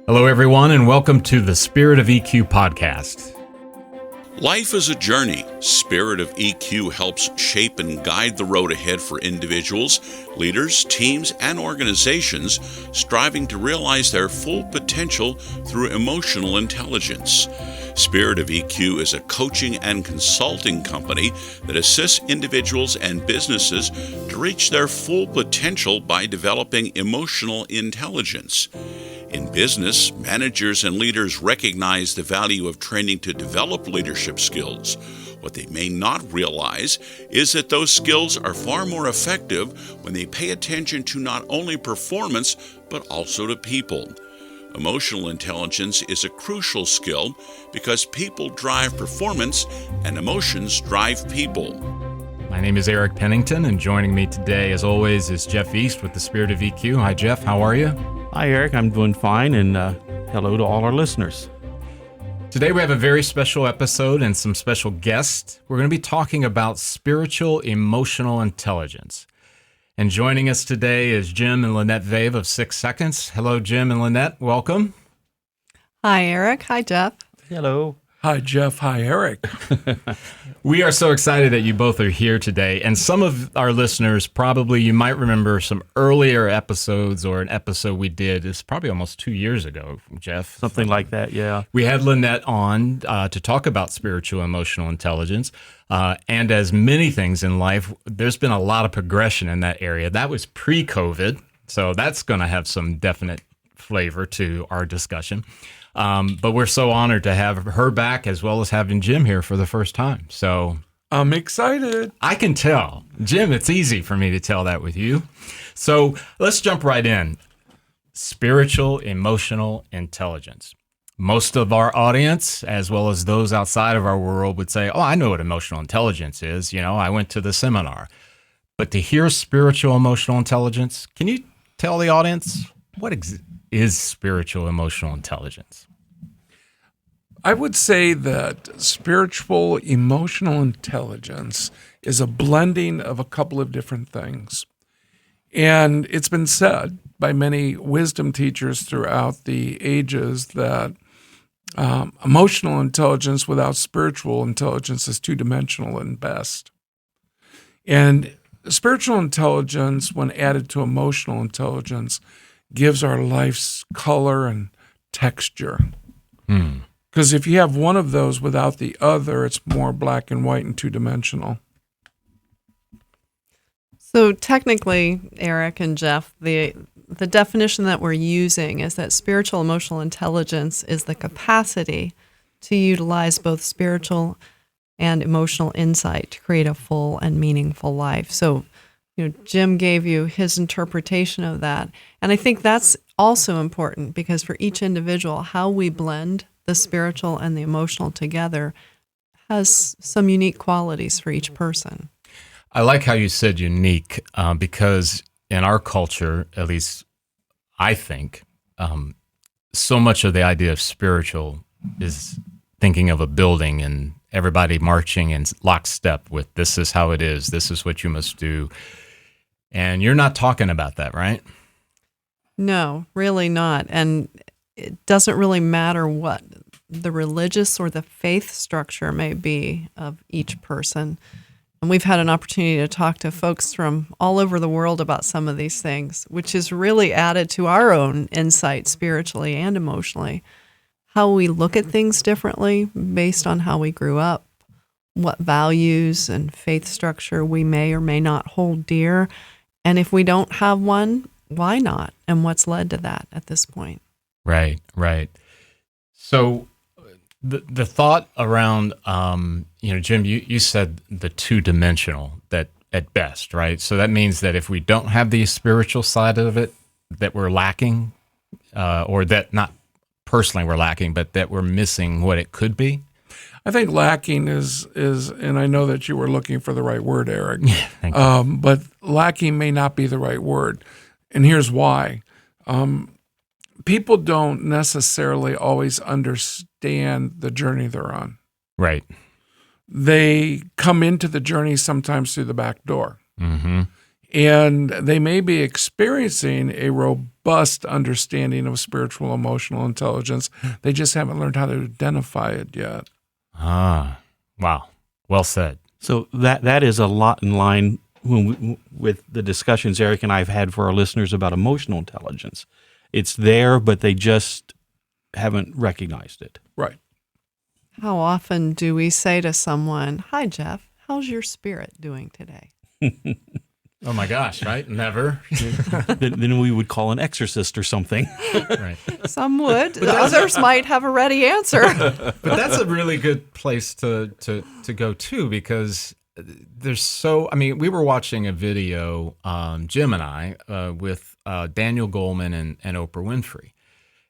Hello, everyone, and welcome to the Spirit of EQ podcast. Life is a journey. Spirit of EQ helps shape and guide the road ahead for individuals, leaders, teams, and organizations striving to realize their full potential through emotional intelligence. Spirit of EQ is a coaching and consulting company that assists individuals and businesses to reach their full potential by developing emotional intelligence. In business, managers and leaders recognize the value of training to develop leadership skills. What they may not realize is that those skills are far more effective when they pay attention to not only performance, but also to people. Emotional intelligence is a crucial skill because people drive performance and emotions drive people. My name is Eric Pennington, and joining me today, as always, is Jeff East with the Spirit of EQ. Hi, Jeff. How are you? Hi, Eric. I'm doing fine, and hello to all our listeners. Today we have a very special episode and some special guests. We're going to be talking about spiritual emotional intelligence. And joining us today is Jim and Lynette Vaive of 6 Seconds. Hello, Jim and Lynette. Welcome. Hi, Eric. Hi, Jeff. Hello. Hi, Jeff. Hi, Eric. We are so excited that you both are here today. And some of our listeners, probably you might remember some earlier episodes or an episode we did. It's probably almost 2 years ago, Jeff. Something like that, yeah. We had Lynette on to talk about spiritual emotional intelligence. And as many things in life, there's been a lot of progression in that area. That was pre-COVID, so that's going to have some definite flavor to our discussion. But we're so honored to have her back as well as having Jim here for the first time. So I'm excited. I can tell. Jim, it's easy for me to tell that with you. So let's jump right in. Spiritual emotional intelligence. Most of our audience, as well as those outside of our world, would say, oh, I know what emotional intelligence is. You know, I went to the seminar. But to hear spiritual emotional intelligence, can you tell the audience what is spiritual emotional intelligence? I would say that spiritual emotional intelligence is a blending of a couple of different things. And it's been said by many wisdom teachers throughout the ages that emotional intelligence without spiritual intelligence is two-dimensional at best. And spiritual intelligence, when added to emotional intelligence, gives our life's color and texture. Because if you have one of those without the other, it's more black and white and two-dimensional. So technically, Eric and Jeff, the definition that we're using is that spiritual emotional intelligence is the capacity to utilize both spiritual and emotional insight to create a full and meaningful life. So, Jim gave you his interpretation of that. And I think that's also important because for each individual, how we blend the spiritual and the emotional together has some unique qualities for each person. I like how you said unique because in our culture, at least I think, so much of the idea of spiritual is thinking of a building and everybody marching in lockstep with this is how it is, this is what you must do. And you're not talking about that, right? No, really not. And it doesn't really matter what the religious or the faith structure may be of each person. And we've had an opportunity to talk to folks from all over the world about some of these things, which has really added to our own insight spiritually and emotionally. How we look at things differently based on how we grew up, what values and faith structure we may or may not hold dear. And if we don't have one, why not? And what's led to that at this point? Right. So the thought around, Jim, you said the two-dimensional that at best, right? So that means that if we don't have the spiritual side of it, that we're lacking, or that not personally we're lacking, but that we're missing what it could be. I think lacking is, and I know that you were looking for the right word, Eric. Thank you. But lacking may not be the right word, and here's why. People don't necessarily always understand the journey they're on. Right. They come into the journey sometimes through the back door. Mm-hmm. And they may be experiencing a robust understanding of spiritual emotional intelligence. They just haven't learned how to identify it yet. Ah, wow. Well said. So that is a lot in line with the discussions Eric and I have had for our listeners about emotional intelligence. It's there, but they just haven't recognized it. Right. How often do we say to someone, "Hi, Jeff, how's your spirit doing today?" Oh my gosh, right? Never. Then we would call an exorcist or something. Right. Some would. Others might have a ready answer. But that's a really good place to go to, because we were watching a video, Jim and I, with Daniel Goleman and Oprah Winfrey.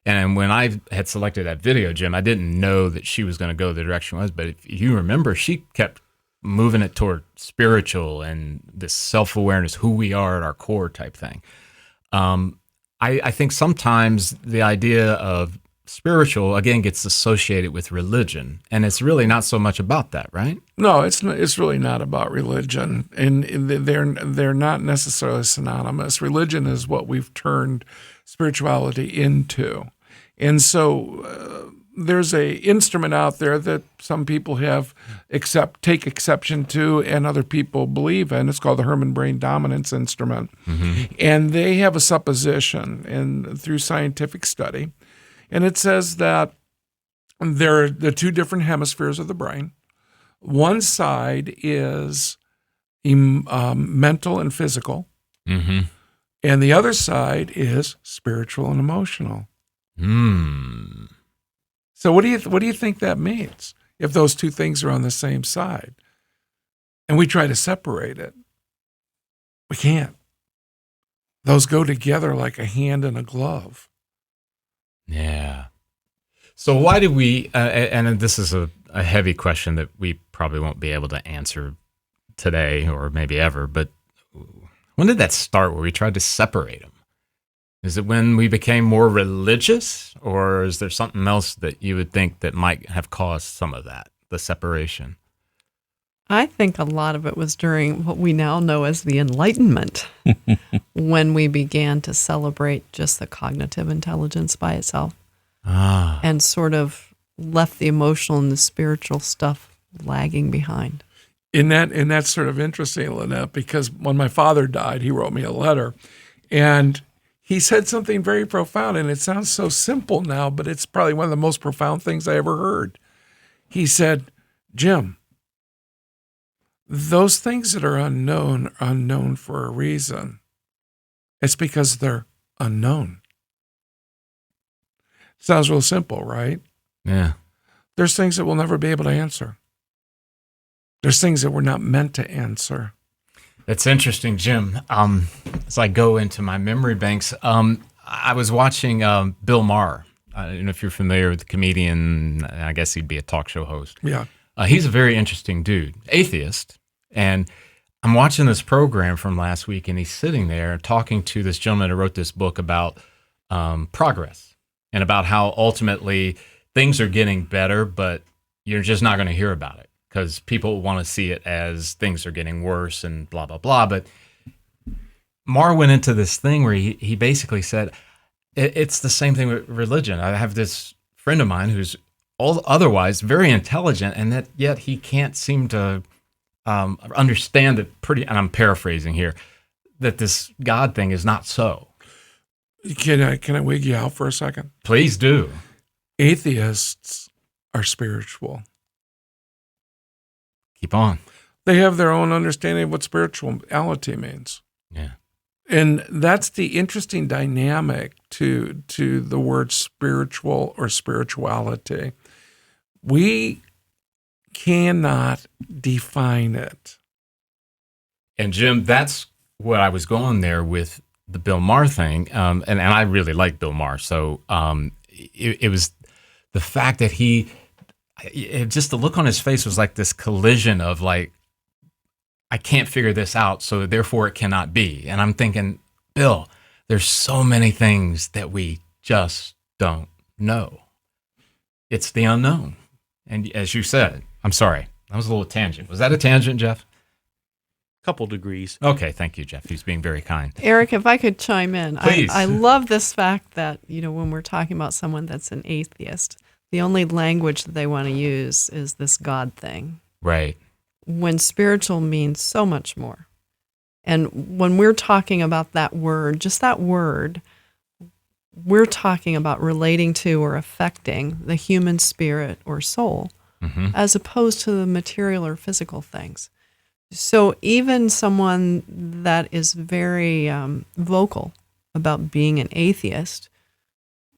And when I had selected that video, Jim, I didn't know that she was going to go the direction it was. But if you remember, she kept moving it toward spiritual and this self-awareness, who we are at our core type thing. I think sometimes the idea of spiritual, again, gets associated with religion. And it's really not so much about that, right? No, it's really not about religion. And they're not necessarily synonymous. Religion is what we've turned spirituality into. And so there's a instrument out there that some people take exception to and other people believe in. It's called the Herman Brain Dominance Instrument. Mm-hmm. And they have a supposition through scientific study. And it says that there are the two different hemispheres of the brain. One side is mental and physical. Mm-hmm. And the other side is spiritual and emotional. So what do you think that means if those two things are on the same side? And we try to separate it. We can't. Those go together like a hand and a glove. Yeah. So why do we, and this is a heavy question that we probably won't be able to answer today or maybe ever, but when did that start where we tried to separate them? Is it when we became more religious, or is there something else that you would think that might have caused some of that, the separation? I think a lot of it was during what we now know as the Enlightenment, when we began to celebrate just the cognitive intelligence by itself and sort of left the emotional and the spiritual stuff lagging behind. And that's sort of interesting, Lynette, because when my father died, he wrote me a letter, and he said something very profound, and it sounds so simple now, but it's probably one of the most profound things I ever heard. He said, "Jim, those things that are unknown for a reason. It's because they're unknown." Sounds real simple, right? Yeah. There's things that we'll never be able to answer. There's things that we're not meant to answer. That's interesting, Jim. As I go into my memory banks, I was watching Bill Maher. I don't know if you're familiar with the comedian. I guess he'd be a talk show host. Yeah. He's a very interesting dude, atheist. And I'm watching this program from last week, and he's sitting there talking to this gentleman who wrote this book about progress and about how ultimately things are getting better, but you're just not going to hear about it, because people want to see it as things are getting worse and blah, blah, blah. But Maher went into this thing where he basically said, it's the same thing with religion. I have this friend of mine who's otherwise very intelligent, and that yet he can't seem to understand that and I'm paraphrasing here, that this God thing is not so. Can I wig you out for a second? Please do. Atheists are spiritual. Keep on. They have their own understanding of what spirituality means. Yeah. And that's the interesting dynamic to the word spiritual or spirituality. We cannot define it. And Jim, that's what I was going there with the Bill Maher thing. And I really like Bill Maher. So it was the fact that just the look on his face was like this collision of like, I can't figure this out, so therefore it cannot be. And I'm thinking, Bill, there's so many things that we just don't know. It's the unknown. And as you said, I'm sorry, that was a little tangent. Was that a tangent, Jeff? couple degrees. Okay, thank you, Jeff. He's being very kind. Eric, if I could chime in. Please. I love this fact that, when we're talking about someone that's an atheist, the only language that they want to use is this God thing, Right. when spiritual means so much more. And when we're talking about that word, just that word, we're talking about relating to or affecting the human spirit or soul, as opposed to the material or physical things. So even someone that is very vocal about being an atheist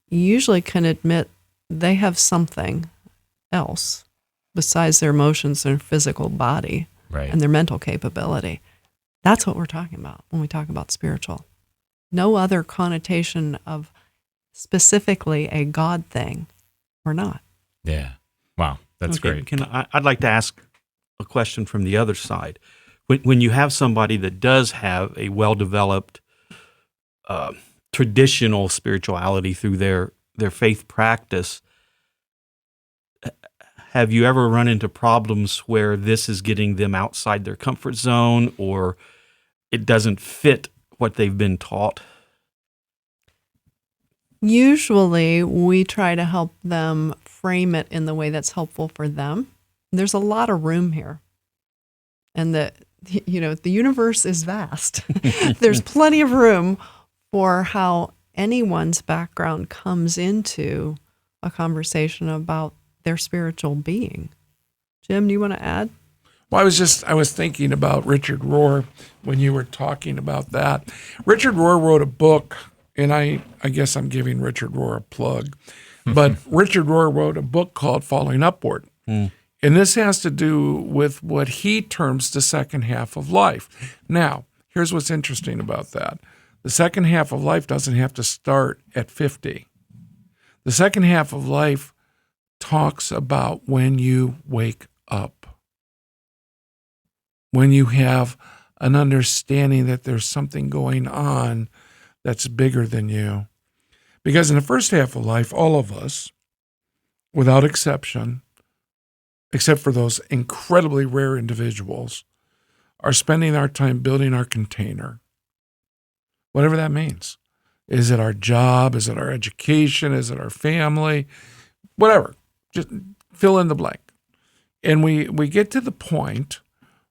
usually can admit they have something else besides their emotions and physical body Right. and their mental capability. That's what we're talking about when we talk about spiritual. No other connotation of specifically a God thing or not. Yeah. Wow. That's Okay, great. I'd like to ask a question from the other side. When you have somebody that does have a well-developed traditional spirituality through their faith practice, have you ever run into problems where this is getting them outside their comfort zone, or it doesn't fit what they've been taught? Usually we try to help them frame it in the way that's helpful for them. There's a lot of room here. And the universe is vast. There's plenty of room for how anyone's background comes into a conversation about their spiritual being. Jim, do you want to add? Well, I was thinking about Richard Rohr when you were talking about that. Richard Rohr wrote a book, and I guess I'm giving Richard Rohr a plug, but Richard Rohr wrote a book called Falling Upward. And this has to do with what he terms the second half of life. Now, here's what's interesting about that. The second half of life doesn't have to start at 50. The second half of life talks about when you wake up, when you have an understanding that there's something going on that's bigger than you. Because in the first half of life, all of us, without exception, except for those incredibly rare individuals, are spending our time building our container, whatever that means. Is it our job? Is it our education? Is it our family? Whatever. Just fill in the blank. And we get to the point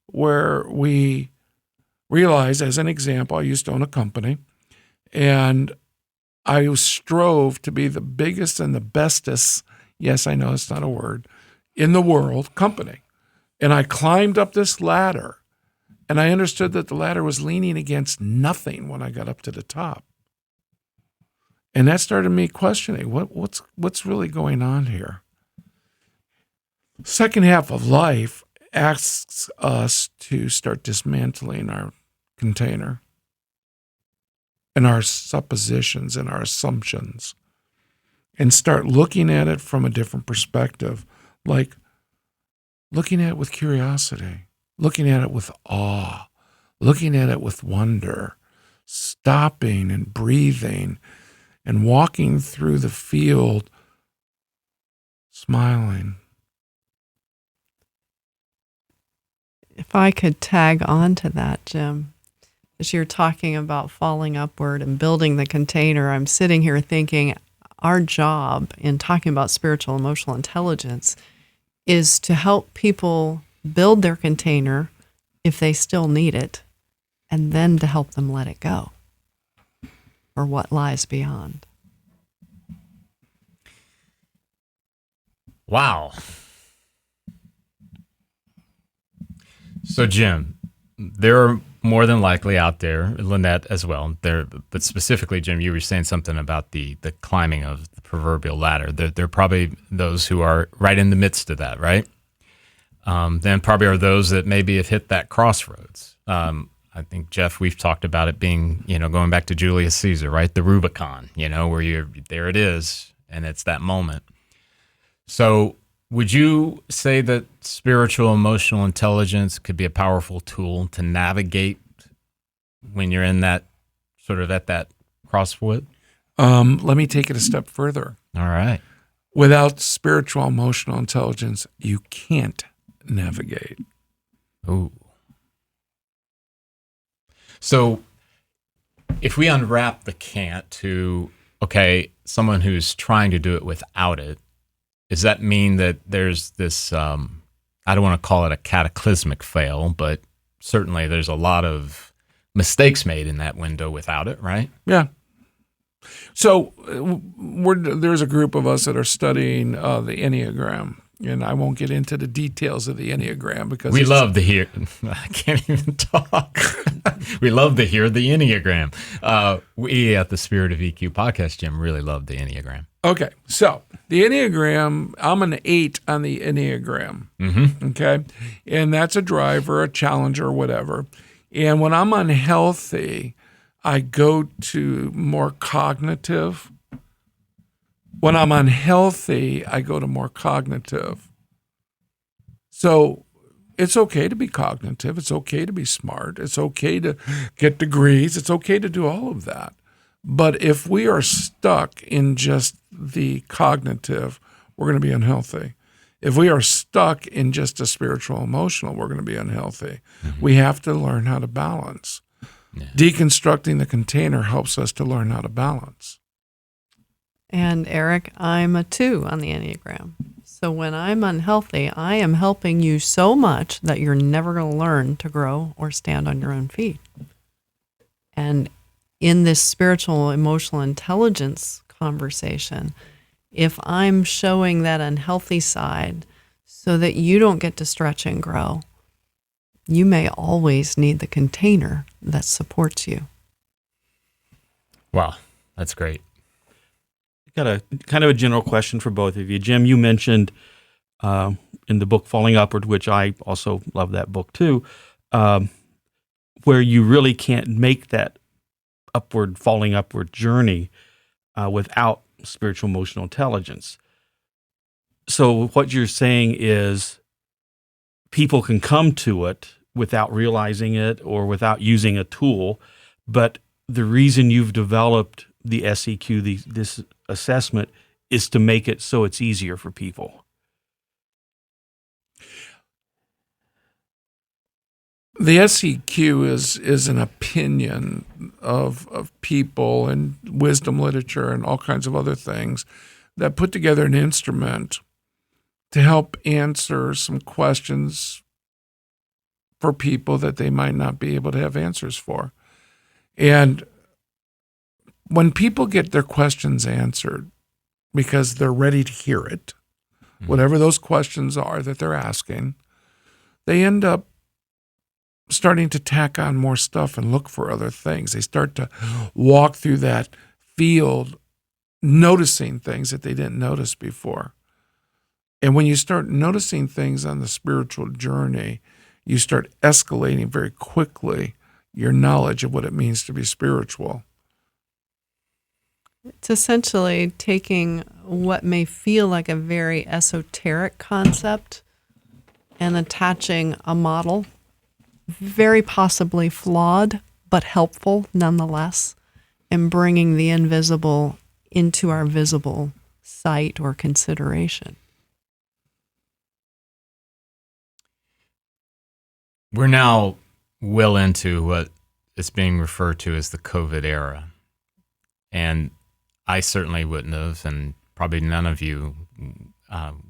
where we realize, as an example, I used to own a company, and I strove to be the biggest and the bestest, yes, I know it's not a word, in the world company. And I climbed up this ladder, and I understood that the ladder was leaning against nothing when I got up to the top. And that started me questioning, what's really going on here? Second half of life asks us to start dismantling our container and our suppositions and our assumptions, and start looking at it from a different perspective, like looking at it with curiosity, looking at it with awe, looking at it with wonder, stopping and breathing and walking through the field, smiling. If I could tag on to that, Jim, as you're talking about falling upward and building the container, I'm sitting here thinking our job in talking about spiritual emotional intelligence is to help people build their container if they still need it, and then to help them let it go for what lies beyond. Wow. So, Jim, there are more than likely out there, Lynette as well, but specifically, Jim, you were saying something about the climbing of the proverbial ladder. There are probably those who are right in the midst of that, right? Then probably are those that maybe have hit that crossroads. I think, Jeff, we've talked about it being, going back to Julius Caesar, right? The Rubicon, where there it is, and it's that moment. So would you say that spiritual emotional intelligence could be a powerful tool to navigate when you're in that sort of at that crossroad? Let me take it a step further. All right. Without spiritual emotional intelligence, you can't navigate. Ooh. So if we unwrap the can't to, okay, someone who's trying to do it without it, does that mean that there's this, I don't want to call it a cataclysmic fail, but certainly there's a lot of mistakes made in that window without it, right? Yeah. So there's a group of us that are studying the Enneagram, and I won't get into the details of the Enneagram because we love to hear. I can't even talk. We love to hear the Enneagram. We at the Spirit of EQ podcast, Jim, really love the Enneagram. Okay, so the Enneagram, I'm an 8 on the Enneagram. Mm-hmm. Okay, and that's a driver, a challenger, whatever. And when I'm unhealthy, I go to more cognitive. When I'm unhealthy, I go to more cognitive. So it's okay to be cognitive. It's okay to be smart. It's okay to get degrees. It's okay to do all of that. But if we are stuck in just the cognitive, we're going to be unhealthy. If we are stuck in just the spiritual emotional, we're going to be unhealthy. Mm-hmm. We have to learn how to balance. Yeah. Deconstructing the container helps us to learn how to balance. And Eric, I'm a 2 on the Enneagram. So when I'm unhealthy, I am helping you so much that you're never going to learn to grow or stand on your own feet. And in this spiritual emotional intelligence conversation, if I'm showing that unhealthy side so that you don't get to stretch and grow, you may always need the container that supports you. Wow, that's great. Got a kind of a general question for both of you. Jim, you mentioned in the book Falling Upward, which I also love that book too, where you really can't make that falling upward journey without spiritual emotional intelligence. So what you're saying is people can come to it without realizing it or without using a tool, but the reason you've developed the SEQ, this assessment, is to make it so it's easier for people. The SEQ is an opinion of people and wisdom literature and all kinds of other things that put together an instrument to help answer some questions for people that they might not be able to have answers for. And when people get their questions answered because they're ready to hear it, whatever those questions are that they're asking, they end up starting to tack on more stuff and look for other things. They start to walk through that field, noticing things that they didn't notice before. And when you start noticing things on the spiritual journey, you start escalating very quickly your knowledge of what it means to be spiritual. It's essentially taking what may feel like a very esoteric concept and attaching a model, very possibly flawed, but helpful nonetheless, and bringing the invisible into our visible sight or consideration. We're now well into what is being referred to as the COVID era. And I certainly wouldn't have, and probably none of you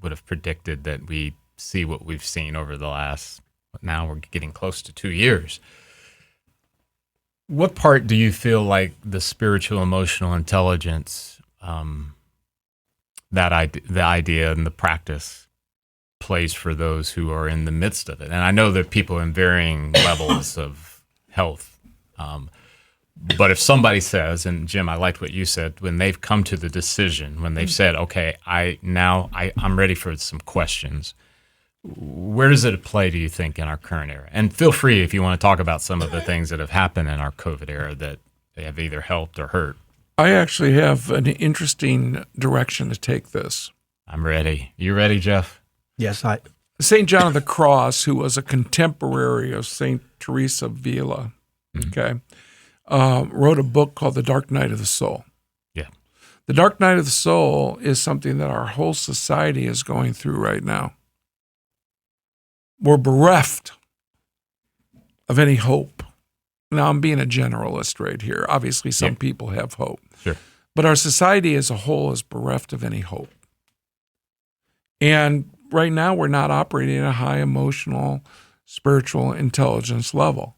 would have predicted that we see what we've seen over the last, now we're getting close to 2 years. What part do you feel like the spiritual emotional intelligence, the idea and the practice plays for those who are in the midst of it? And I know that people in varying levels of health, but if somebody says, and Jim, I liked what you said, when they've come to the decision, when they've said, okay, I'm ready for some questions, where does it play, do you think, in our current era? And feel free if you want to talk about some of the things that have happened in our COVID era that they have either helped or hurt. I actually have an interesting direction to take this. I'm ready. You ready, Jeff? Yes, St. John of the Cross, who was a contemporary of St. Teresa of Avila, wrote a book called The Dark Night of the Soul. Yeah. The Dark Night of the Soul is something that our whole society is going through right now. We're bereft of any hope. now I'm being a generalist right here. Obviously, some people have hope. Sure. But our society as a whole is bereft of any hope. And right now, we're not operating at a high emotional, spiritual intelligence level.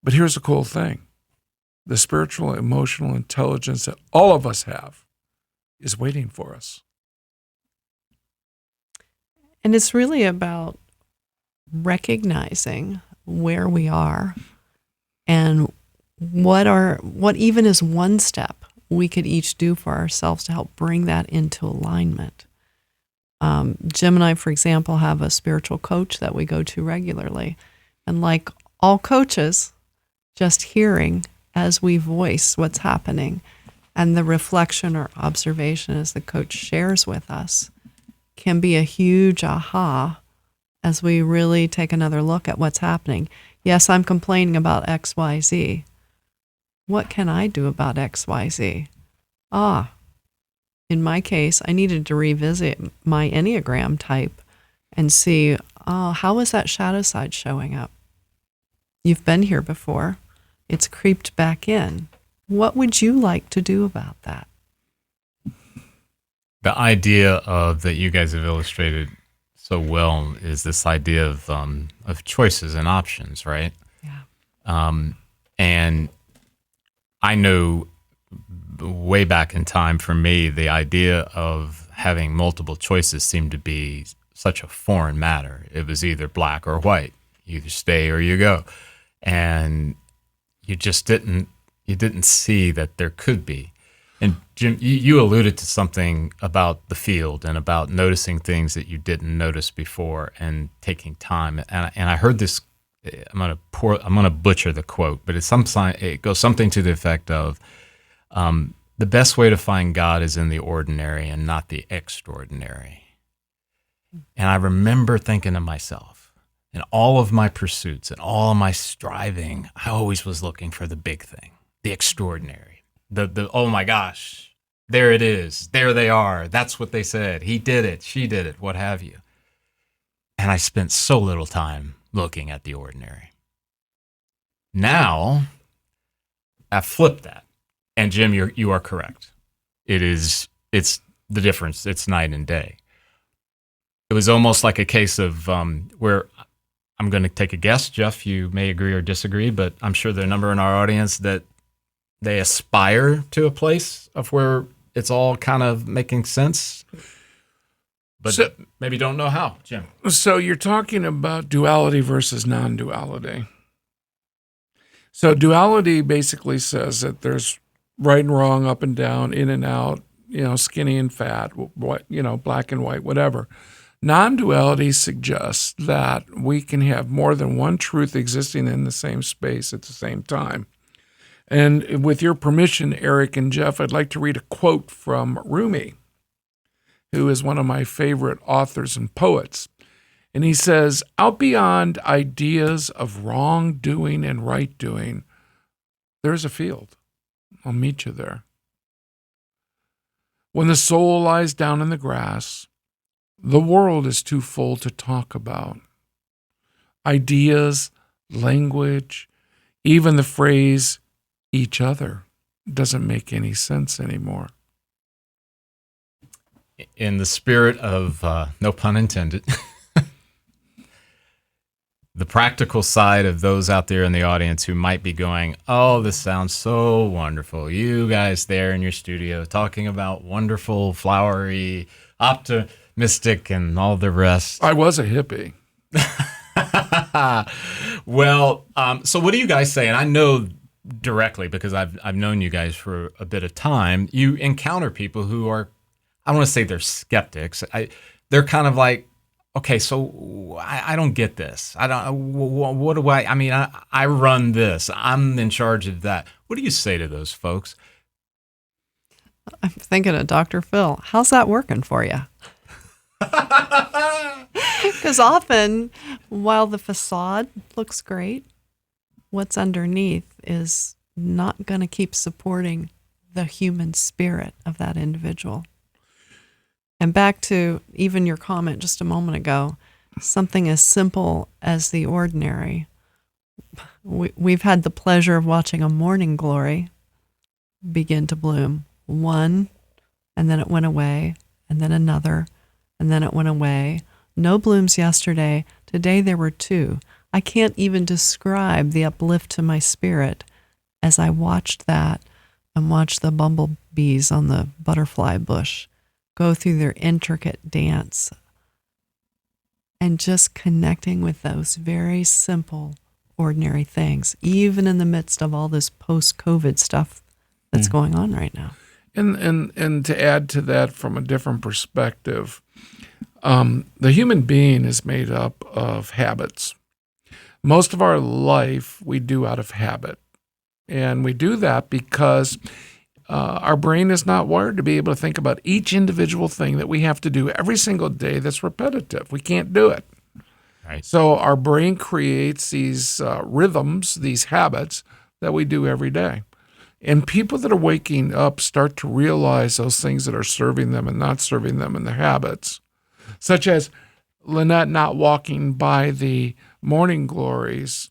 But here's the cool thing. The spiritual, emotional intelligence that all of us have is waiting for us. And it's really about recognizing where we are and what even is one step we could each do for ourselves to help bring that into alignment. Jim and I, for example, have a spiritual coach that we go to regularly. And like all coaches, just hearing as we voice what's happening and the reflection or observation as the coach shares with us can be a huge aha as we really take another look at what's happening. Yes, I'm complaining about XYZ. What can I do about XYZ? In my case, I needed to revisit my Enneagram type and see, how is that shadow side showing up? You've been here before. It's creeped back in. What would you like to do about that? The idea of that you guys have illustrated so well is this idea of choices and options, right? Yeah. And I know way back in time for me, the idea of having multiple choices seemed to be such a foreign matter. It was either black or white. You either stay or you go. And you just didn't see that there could be. And Jim, you alluded to something about the field and about noticing things that you didn't notice before and taking time. And I heard this. I'm gonna butcher the quote, but it goes something to the effect of, the best way to find God is in the ordinary and not the extraordinary. And I remember thinking to myself, in all of my pursuits and all of my striving, I always was looking for the big thing, the extraordinary. The oh my gosh, there it is. There they are. That's what they said. He did it. She did it. What have you. And I spent so little time looking at the ordinary. Now, I flipped that. And Jim, you are correct. It's the difference. It's night and day. It was almost like a case of where I'm going to take a guess. Jeff, you may agree or disagree, but I'm sure there are a number in our audience that they aspire to a place of where it's all kind of making sense, but maybe don't know how, Jim. So you're talking about duality versus non-duality. So duality basically says that there's right and wrong, up and down, in and out, skinny and fat, black and white, whatever. Non-duality suggests that we can have more than one truth existing in the same space at the same time. And with your permission, Eric and Jeff, I'd like to read a quote from Rumi, who is one of my favorite authors and poets. And he says, out beyond ideas of wrongdoing and right doing, there's a field. I'll meet you there. When the soul lies down in the grass, the world is too full to talk about. Ideas, language, even the phrase each other doesn't make any sense anymore. In the spirit of, no pun intended, the practical side of those out there in the audience who might be going, oh, this sounds so wonderful. You guys there in your studio talking about wonderful, flowery, optimistic, and all the rest. I was a hippie. Well, so what do you guys say? And I know directly because I've known you guys for a bit of time. You encounter people who are, I don't want to say they're skeptics. They're kind of like, okay, so I don't get this. What do I mean, I run this. I'm in charge of that. What do you say to those folks? I'm thinking of Dr. Phil. How's that working for you? Because often, while the facade looks great, what's underneath is not going to keep supporting the human spirit of that individual. And back to even your comment just a moment ago, something as simple as the ordinary. We've had the pleasure of watching a morning glory begin to bloom. One, and then it went away, and then another, and then it went away. No blooms yesterday. Today there were two. I can't even describe the uplift to my spirit as I watched that and watched the bumblebees on the butterfly bush go through their intricate dance and just connecting with those very simple, ordinary things, even in the midst of all this post-COVID stuff that's going on right now. And to add to that from a different perspective, the human being is made up of habits. Most of our life we do out of habit. And we do that because our brain is not wired to be able to think about each individual thing that we have to do every single day that's repetitive. We can't do it. Right. So our brain creates these rhythms, these habits that we do every day. And people that are waking up start to realize those things that are serving them and not serving them in their habits, such as Lynette not walking by the morning glories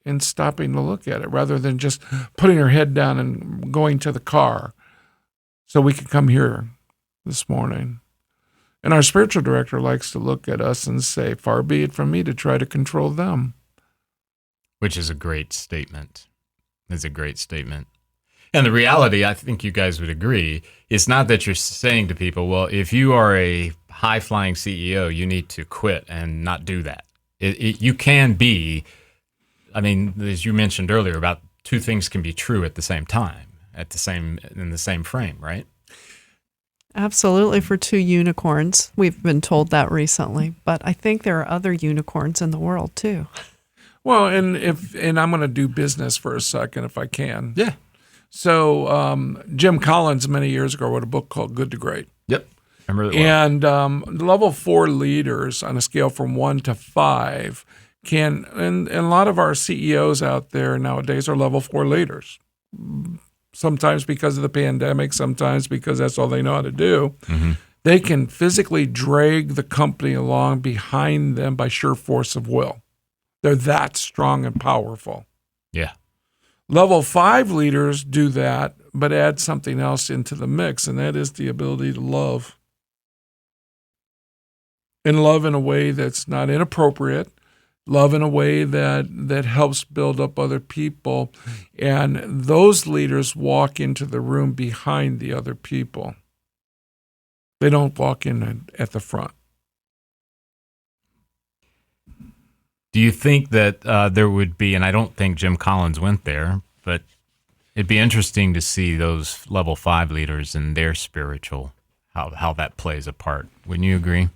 and stopping to look at it rather than just putting her head down and going to the car so we could come here this morning. And our spiritual director likes to look at us and say, far be it from me to try to control them. Which is a great statement. It's a great statement. And the reality, I think you guys would agree, is not that you're saying to people, well, if you are a high-flying CEO, you need to quit and not do that. You can be, I mean, as you mentioned earlier, about two things can be true at the same time, in the same frame, right? Absolutely, for two unicorns. We've been told that recently, but I think there are other unicorns in the world too. Well, and I'm going to do business for a second if I can. Yeah. So Jim Collins many years ago wrote a book called Good to Great. Yep. I remember that well. And level 4 leaders on a scale from 1 to 5 can, and a lot of our CEOs out there nowadays are level 4 leaders. Sometimes because of the pandemic, sometimes because that's all they know how to do. Mm-hmm. They can physically drag the company along behind them by sheer force of will. They're that strong and powerful. Yeah. Level 5 leaders do that, but add something else into the mix, and that is the ability to love. And love in a way that's not inappropriate, love in a way that helps build up other people. And those leaders walk into the room behind the other people. They don't walk in at the front. Do you think that there would be, and I don't think Jim Collins went there, but it'd be interesting to see those level 5 leaders and their spiritual, how that plays a part. Wouldn't you agree?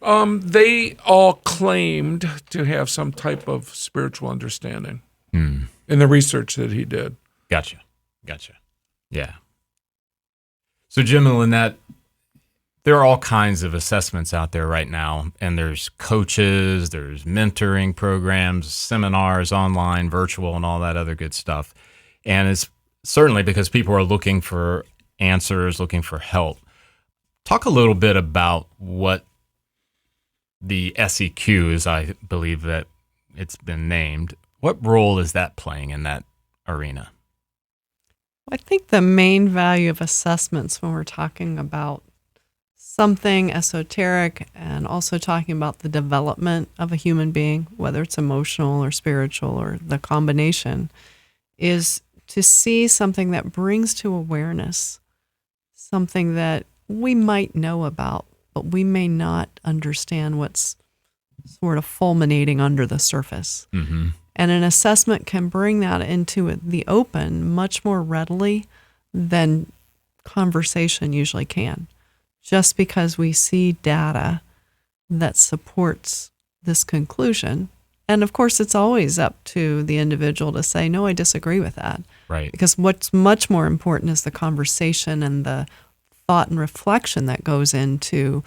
They all claimed to have some type of spiritual understanding in the research that he did. Gotcha. Yeah. So Jim and Lynette, there are all kinds of assessments out there right now, and there's coaches, there's mentoring programs, seminars, online, virtual, and all that other good stuff. And it's certainly because people are looking for answers, looking for help. Talk a little bit about what the SEQ, as I believe that it's been named. What role is that playing in that arena? I think the main value of assessments when we're talking about something esoteric and also talking about the development of a human being, whether it's emotional or spiritual or the combination, is to see something that brings to awareness something that we might know about, but we may not understand what's sort of fulminating under the surface. Mm-hmm. And an assessment can bring that into the open much more readily than conversation usually can. Just because we see data that supports this conclusion. And of course, it's always up to the individual to say, no, I disagree with that. Right. Because what's much more important is the conversation and the thought and reflection that goes into,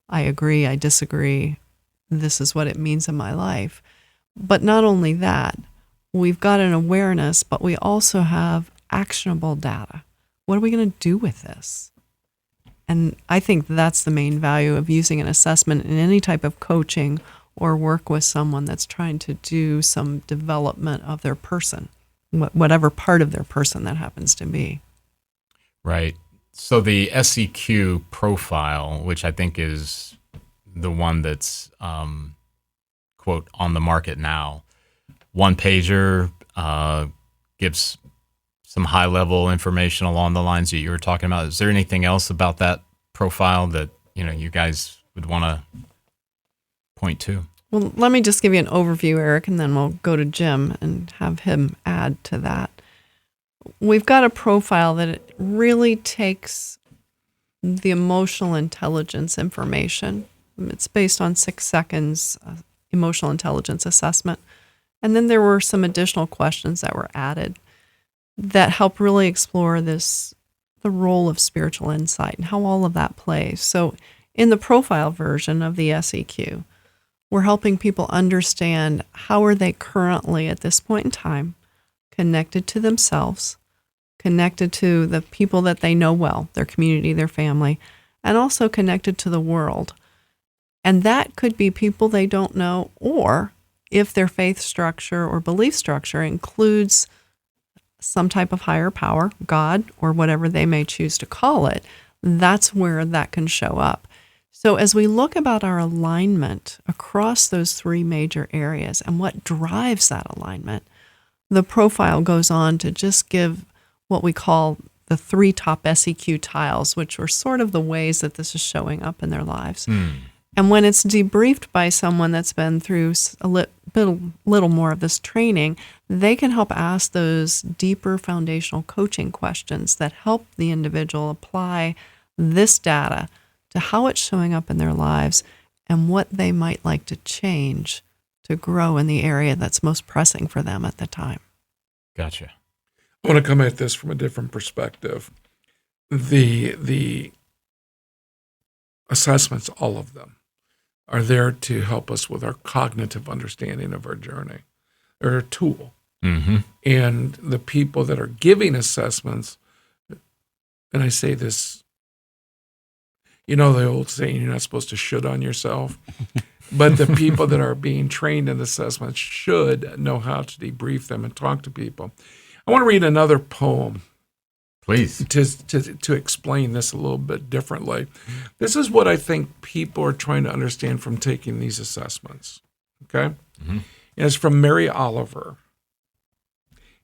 I agree, I disagree, this is what it means in my life. But not only that, we've got an awareness, but we also have actionable data. What are we going to do with this? And I think that's the main value of using an assessment in any type of coaching or work with someone that's trying to do some development of their person, whatever part of their person that happens to be. Right. So the SEQ profile, which I think is the one that's, quote, on the market now, one pager, gives some high level information along the lines that you were talking about. Is there anything else about that profile that, you guys would want to point to? Well, let me just give you an overview, Eric, and then we'll go to Jim and have him add to that. We've got a profile that it really takes the emotional intelligence information. It's based on 6 seconds emotional intelligence assessment. And then there were some additional questions that were added that help really explore the role of spiritual insight and how all of that plays. So in the profile version of the SEQ, we're helping people understand how are they currently at this point in time connected to themselves, connected to the people that they know well, their community, their family, and also connected to the world. And that could be people they don't know, or if their faith structure or belief structure includes some type of higher power, God, or whatever they may choose to call it, that's where that can show up. So as we look about our alignment across those 3 major areas and what drives that alignment, the profile goes on to just give what we call the 3 top SEQ tiles, which are sort of the ways that this is showing up in their lives. And when it's debriefed by someone that's been through a little more of this training, they can help ask those deeper foundational coaching questions that help the individual apply this data to how it's showing up in their lives and what they might like to change to grow in the area that's most pressing for them at the time. Gotcha. I want to come at this from a different perspective. The assessments, all of them, are there to help us with our cognitive understanding of our journey. They're a tool. Mm-hmm. And the people that are giving assessments, and I say this, the old saying, you're not supposed to should on yourself, but the people that are being trained in assessments should know how to debrief them and talk to people. I want to read another poem. Please. To explain this a little bit differently. This is what I think people are trying to understand from taking these assessments. Okay? Mm-hmm. And it's from Mary Oliver.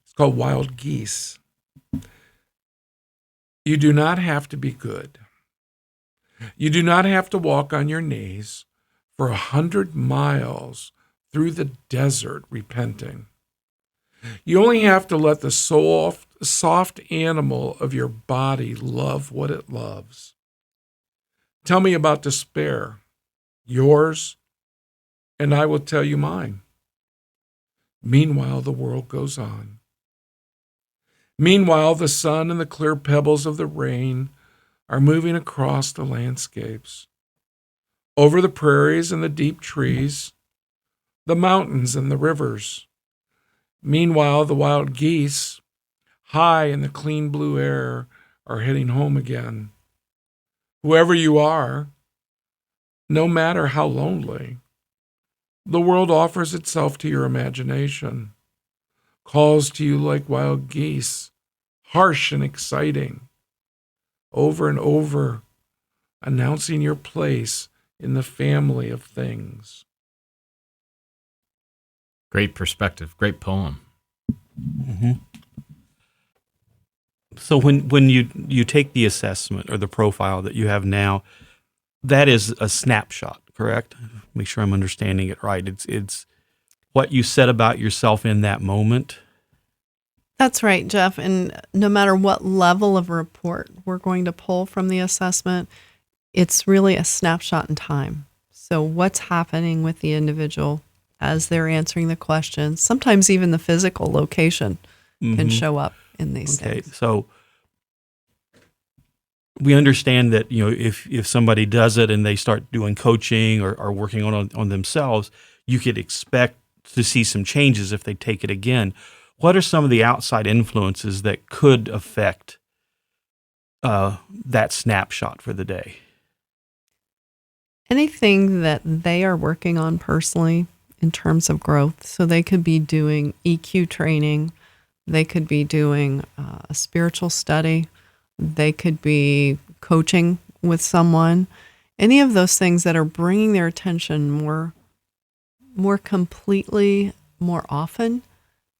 It's called Wild Geese. You do not have to be good. You do not have to walk on your knees for 100 miles through the desert repenting. You only have to let the soft animal of your body love what it loves. Tell me about despair, yours, and I will tell you mine. Meanwhile, the world goes on. Meanwhile, the sun and the clear pebbles of the rain are moving across the landscapes, over the prairies and the deep trees, the mountains and the rivers. Meanwhile, the wild geese, high in the clean blue air, are heading home again. Whoever you are, no matter how lonely, the world offers itself to your imagination, calls to you like wild geese, harsh and exciting, over and over, announcing your place in the family of things. Great perspective. Great poem. Mm-hmm. So when you take the assessment or the profile that you have now, that is a snapshot, correct? Make sure I'm understanding it right. It's what you said about yourself in that moment. That's right, Jeff. And no matter what level of report we're going to pull from the assessment, it's really a snapshot in time. So what's happening with the individual as they're answering the questions, sometimes even the physical location can show up in these things. So we understand that, if somebody does it and they start doing coaching or working on themselves, you could expect to see some changes if they take it again. What are some of the outside influences that could affect that snapshot for the day? anything that they are working on personally in terms of growth. So they could be doing EQ training, they could be doing a spiritual study, they could be coaching with someone. Any of those things that are bringing their attention more completely, more often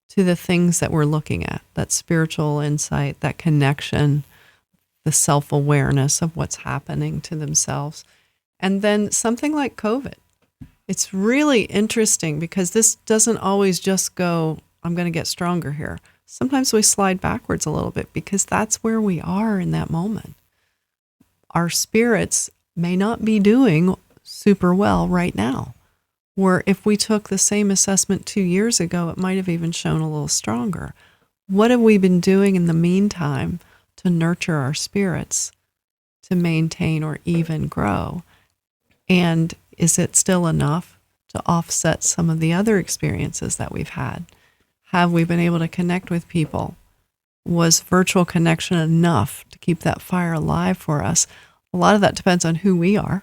to the things that we're looking at, that spiritual insight, that connection, the self-awareness of what's happening to themselves. And then something like COVID. It's really interesting because this doesn't always just go, I'm going to get stronger here. Sometimes we slide backwards a little bit because that's where we are in that moment. Our spirits may not be doing super well right now. Or if we took the same assessment 2 years ago, it might have even shown a little stronger. What have we been doing in the meantime to nurture our spirits, to maintain or even grow? And is it still enough to offset some of the other experiences that we've had? Have we been able to connect with people? Was virtual connection enough to keep that fire alive for us? A lot of that depends on who we are.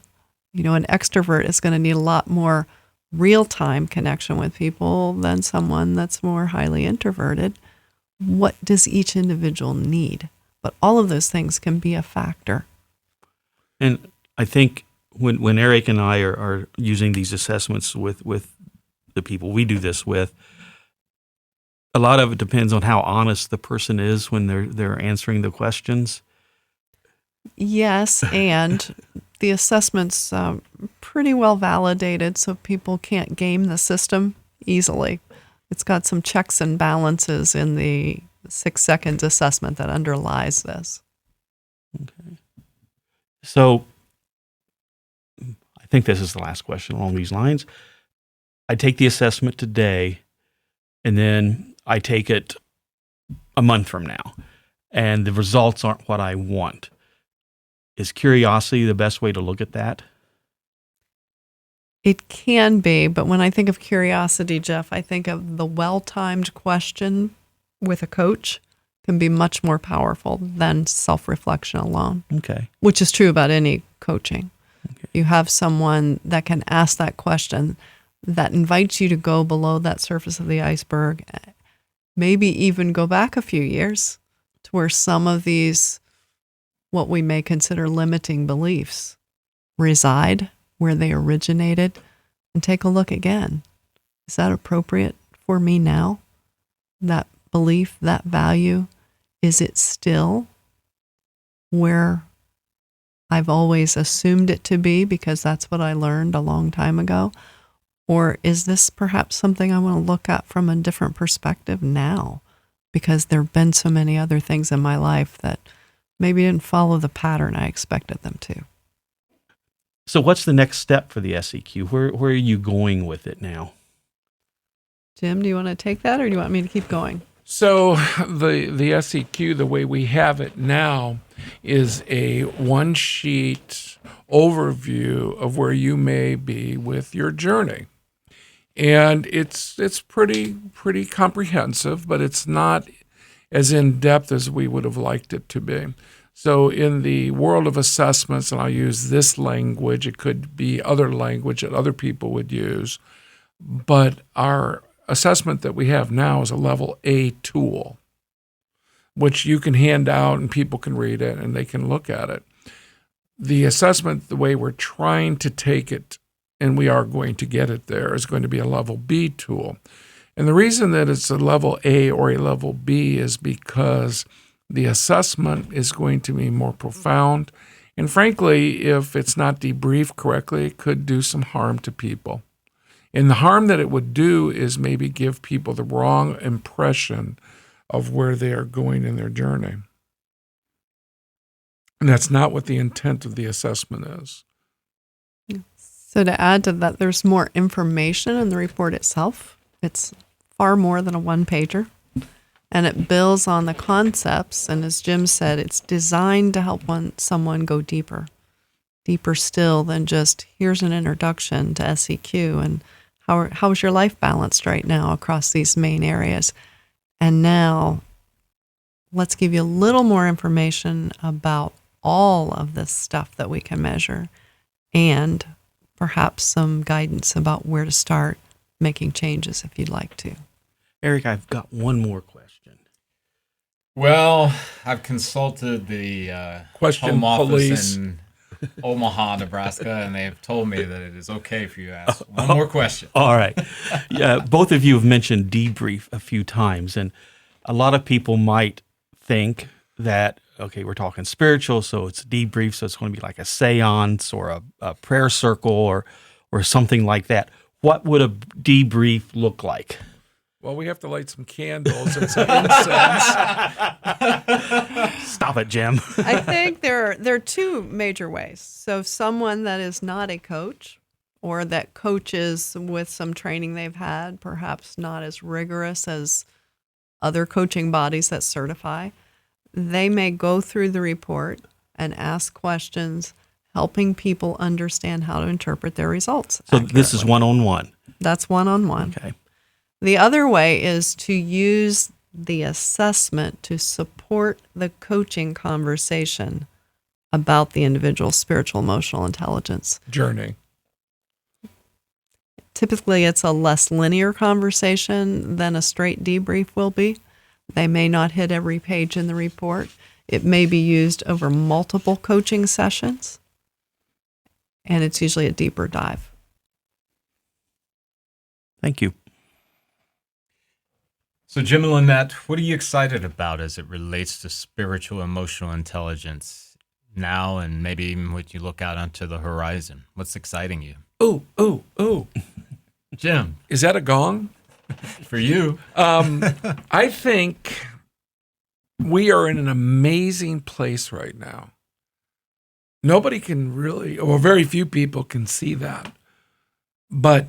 You know, an extrovert is going to need a lot more real-time connection with people than someone that's more highly introverted. What does each individual need? But all of those things can be a factor. And I think when Eric and I are using these assessments with the people we do this with, a lot of it depends on how honest the person is when they're answering the questions. Yes, and the assessment's pretty well validated, so people can't game the system easily. It's got some checks and balances in the 6 seconds assessment that underlies this. Okay. So I think this is the last question along these lines. I take the assessment today, and then I take it a month from now, and the results aren't what I want. Is curiosity the best way to look at that? It can be, but when I think of curiosity, Jeff, I think of the well-timed question with a coach can be much more powerful than self-reflection alone. Okay. Which is true about any coaching. Okay. You have someone that can ask that question that invites you to go below that surface of the iceberg, maybe even go back a few years to where some of these, what we may consider limiting beliefs, reside, where they originated, and take a look again. Is that appropriate for me now? That belief, that value, is it still where I've always assumed it to be because that's what I learned a long time ago? Or is this perhaps something I want to look at from a different perspective now? Because there have been so many other things in my life that maybe didn't follow the pattern I expected them to. So what's the next step for the SEQ? Where are you going with it now? Jim, do you want to take that or do you want me to keep going? So the SEQ, the way we have it now, is a one-sheet overview of where you may be with your journey. And it's pretty comprehensive, but it's not as in-depth as we would have liked it to be. So in the world of assessments, and I'll use this language, it could be other language that other people would use, but our assessment that we have now is a level A tool, which you can hand out and people can read it and they can look at it. The assessment, the way we're trying to take it, and we are going to get it there, is going to be a level B tool. And the reason that it's a level A or a level B is because the assessment is going to be more profound. And frankly, if it's not debriefed correctly, it could do some harm to people. And the harm that it would do is maybe give people the wrong impression of where they are going in their journey. And that's not what the intent of the assessment is. So to add to that, there's more information in the report itself. It's far more than a one-pager. And it builds on the concepts. And as Jim said, it's designed to help someone go deeper still than just here's an introduction to SEQ and how's your life balanced right now across these main areas. And now let's give you a little more information about all of this stuff that we can measure and perhaps some guidance about where to start making changes if you'd like to. Eric, I've got one more question. Well, I've consulted the Question home office police. in Omaha, Nebraska, and they have told me that it is okay for you to ask one more question. All right. Yeah, both of you have mentioned debrief a few times, and a lot of people might think that, okay, we're talking spiritual, so it's debrief, so it's going to be like a seance or a prayer circle or something like that. What would a debrief look like? Well, we have to light some candles and some incense. Stop it, Jim. I think there are two major ways. So someone that is not a coach or that coaches with some training they've had, perhaps not as rigorous as other coaching bodies that certify, they may go through the report and ask questions, helping people understand how to interpret their results. So this is one-on-one. That's one-on-one. Okay. The other way is to use the assessment to support the coaching conversation about the individual's spiritual emotional intelligence. Journey. Typically, it's a less linear conversation than a straight debrief will be. They may not hit every page in the report. It may be used over multiple coaching sessions, and it's usually a deeper dive. Thank you. So, Jim and Lynette, what are you excited about as it relates to spiritual emotional intelligence now and maybe even when you look out onto the horizon? What's exciting you? Ooh. Jim, Is that a gong? for you. I think we are in an amazing place right now. Nobody can really, or very few people can see that. But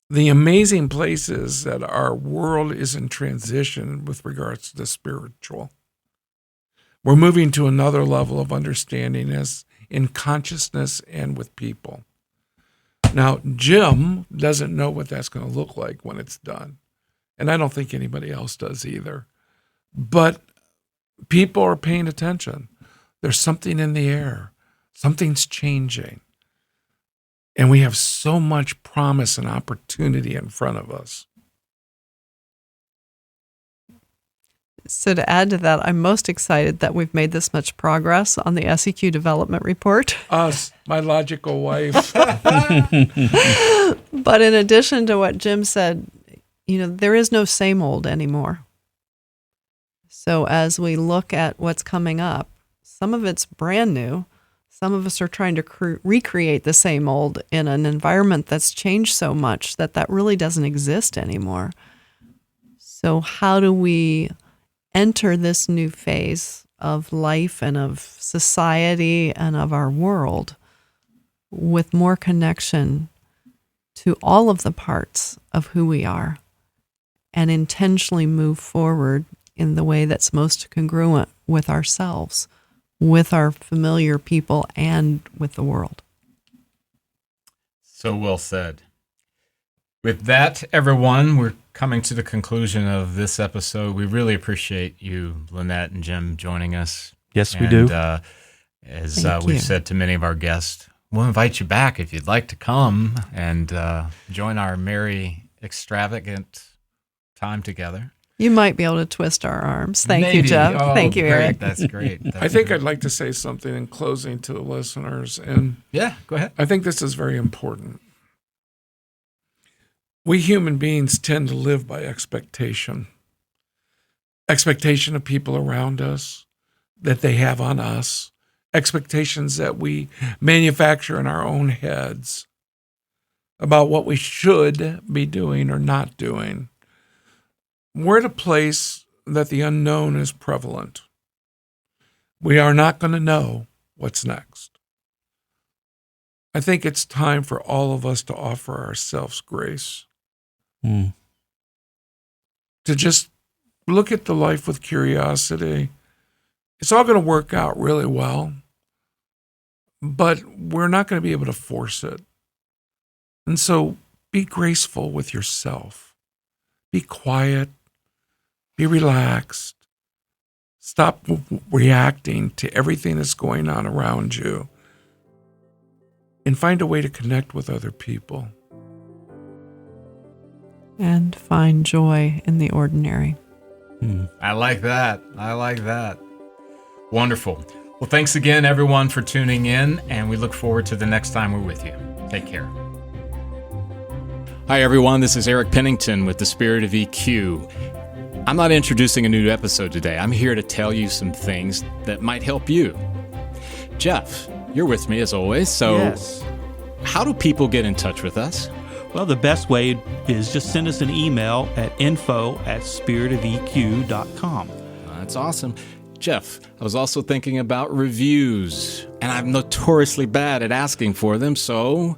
the amazing place is that our world is in transition with regards to the spiritual. We're moving to another level of understanding as in consciousness and with people. Now, Jim doesn't know what that's going to look like when it's done. And I don't think anybody else does either. But people are paying attention. There's something in the air. Something's changing. And we have so much promise and opportunity in front of us. So to add to that, I'm most excited that we've made this much progress on the SEQ development report. Us, my logical wife. But in addition to what Jim said, there is no same old anymore. So as we look at what's coming up, some of it's brand new. Some of us are trying to recreate the same old in an environment that's changed so much that really doesn't exist anymore. So how do we enter this new phase of life and of society and of our world with more connection to all of the parts of who we are and intentionally move forward in the way that's most congruent with ourselves, with our familiar people, and with the world. So well said. With that, everyone, we're coming to the conclusion of this episode. We really appreciate you, Lynette and Jim, joining us. Yes, we do. As Thank we've you. said to many of our guests, we'll invite you back if you'd like to come and join our merry, extravagant time together. You might be able to twist our arms. Thank you, Maybe. Jeff. Oh, Thank you, great. Eric. That's great. I think I'd like to say something in closing to the listeners, and Yeah, go ahead. I think this is very important. We human beings tend to live by expectation. Expectation of people around us, that they have on us, expectations that we manufacture in our own heads about what we should be doing or not doing. We're at a place that the unknown is prevalent. We are not going to know what's next. I think it's time for all of us to offer ourselves grace, Mm. to just look at the life with curiosity. It's all going to work out really well, but we're not going to be able to force it. And so be graceful with yourself. Be quiet. Be relaxed. Stop reacting to everything that's going on around you. and find a way to connect with other people. And find joy in the ordinary. I like that. Wonderful. Well, thanks again, everyone, for tuning in, and we look forward to the next time we're with you. Take care. Hi, everyone. This is Eric Pennington with The Spirit of EQ. I'm not introducing a new episode today. I'm here to tell you some things that might help you. Jeff, you're with me as always. So Yes. how do people get in touch with us? Well, the best way is just send us an email at info@spiritofeq.com. That's awesome. Jeff, I was also thinking about reviews, and I'm notoriously bad at asking for them. So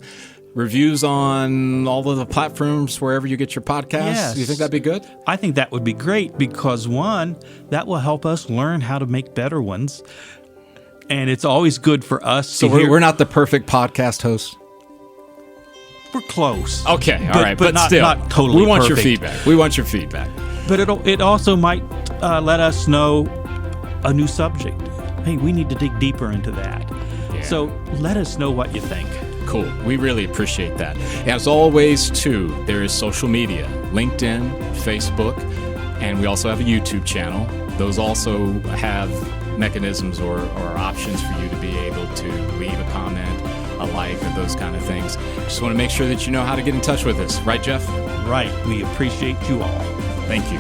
reviews on all of the platforms, wherever you get your podcasts. Yes. Do you think that'd be good? I think that would be great because, one, that will help us learn how to make better ones. And it's always good for us So to hear. we're not the perfect podcast hosts. We're close. Okay, all But- right, but but not- still, not totally we want your perfect. feedback. We want your feedback. But it also might let us know a new subject. Hey, we need to dig deeper into that. Yeah. So let us know what you think. Cool. We really appreciate that. As always, too, there is social media, LinkedIn, Facebook, and we also have a YouTube channel. Those also have mechanisms or options for you to be able to leave a comment, a like, or those kind of things. Just want to make sure that you know how to get in touch with us. Right, Jeff? Right. We appreciate you all. Thank you.